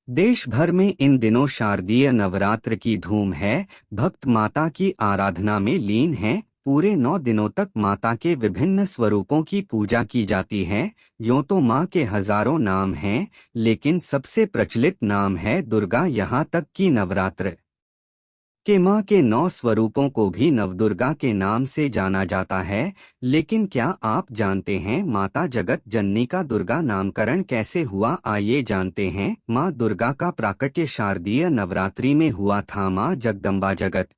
देश भर में इन दिनों शारदीय नवरात्र की धूम है। भक्त माता की आराधना में लीन हैं। पूरे 9 दिनों तक माता के विभिन्न स्वरूपों की पूजा की जाती है। यूं तो माँ के हजारों नाम हैं, लेकिन सबसे प्रचलित नाम है दुर्गा। यहाँ तक कि नवरात्र के माँ के 9 स्वरूपों को भी नवदुर्गा के नाम से जाना जाता है। लेकिन क्या आप जानते हैं माता जगत जननी का दुर्गा नामकरण कैसे हुआ? आइए जानते हैं। माँ दुर्गा का प्राकट्य शारदीय नवरात्रि में हुआ था। माँ जगदम्बा जगत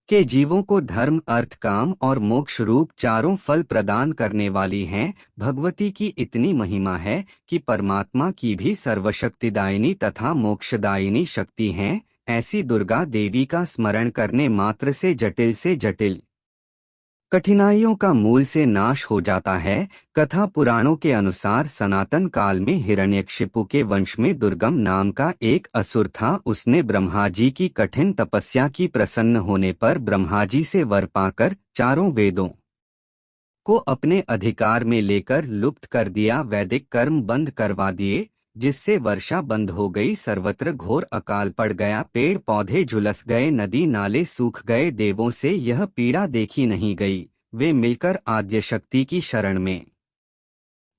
के जीवों को धर्म, अर्थ, काम और मोक्ष रूप चारों फल प्रदान करने वाली हैं। भगवती की इतनी महिमा है कि परमात्मा की भी सर्वशक्तिदायिनी तथा मोक्षदायिनी शक्ति हैं। ऐसी दुर्गा देवी का स्मरण करने मात्र से जटिल कठिनाइयों का मूल से नाश हो जाता है। कथा पुराणों के अनुसार सनातन काल में हिरण्यकशिपु के वंश में दुर्गम नाम का एक असुर था। उसने ब्रह्मा जी की कठिन तपस्या की। प्रसन्न होने पर ब्रह्मा जी से वर पाकर चारों वेदों को अपने अधिकार में लेकर लुप्त कर दिया। वैदिक कर्म बंद करवा दिए, जिससे वर्षा बंद हो गई। सर्वत्र घोर अकाल पड़ गया। पेड़ पौधे झुलस गए, नदी नाले सूख गए। देवों से यह पीड़ा देखी नहीं गई। वे मिलकर आद्य शक्ति की शरण में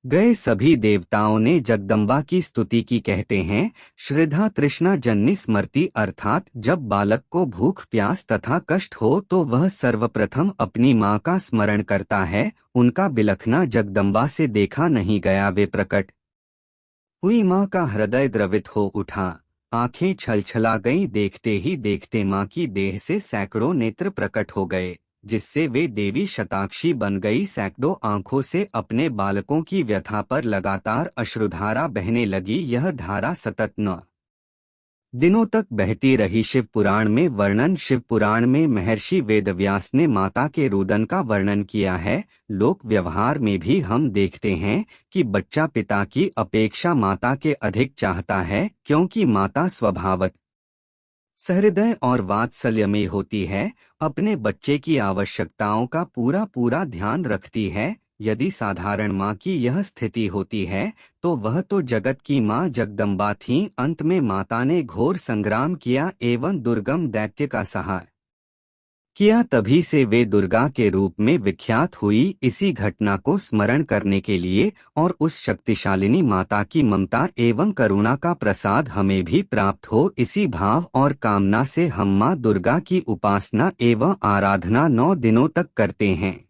गए। सभी देवताओं ने जगदम्बा की स्तुति की। कहते हैं, श्रद्धा तृष्णा जन्नी स्मृति, अर्थात जब बालक को भूख प्यास तथा कष्ट हो तो वह सर्वप्रथम अपनी माँ का स्मरण करता है। उनका बिलखना जगदम्बा से देखा नहीं गया। वे प्रकट हुई माँ का हृदय द्रवित हो उठा, आंखें छलछला गईं। देखते ही देखते माँ की देह से सैकड़ों नेत्र प्रकट हो गए, जिससे वे देवी शताक्षी बन गई। सैकड़ों आंखों से अपने बालकों की व्यथा पर लगातार अश्रुधारा बहने लगी। यह धारा सतत 9 दिनों तक बहती रही। शिव पुराण में वर्णन। शिव पुराण में महर्षि वेदव्यास ने माता के रुदन का वर्णन किया है। लोक व्यवहार में भी हम देखते हैं कि बच्चा पिता की अपेक्षा माता के अधिक चाहता है, क्योंकि माता स्वभावत सहृदय और वात्सल्यमयी होती है। अपने बच्चे की आवश्यकताओं का पूरा पूरा ध्यान रखती है। यदि साधारण माँ की यह स्थिति होती है, तो वह तो जगत की माँ जगदम्बा थीं। अंत में माता ने घोर संग्राम किया एवं दुर्गम दैत्य का सहारा किया। तभी से वे दुर्गा के रूप में विख्यात हुई। इसी घटना को स्मरण करने के लिए और उस शक्तिशालिनी माता की ममता एवं करुणा का प्रसाद हमें भी प्राप्त हो, इसी भाव और कामना से हम माँ दुर्गा की उपासना एवं आराधना 9 दिनों तक करते हैं।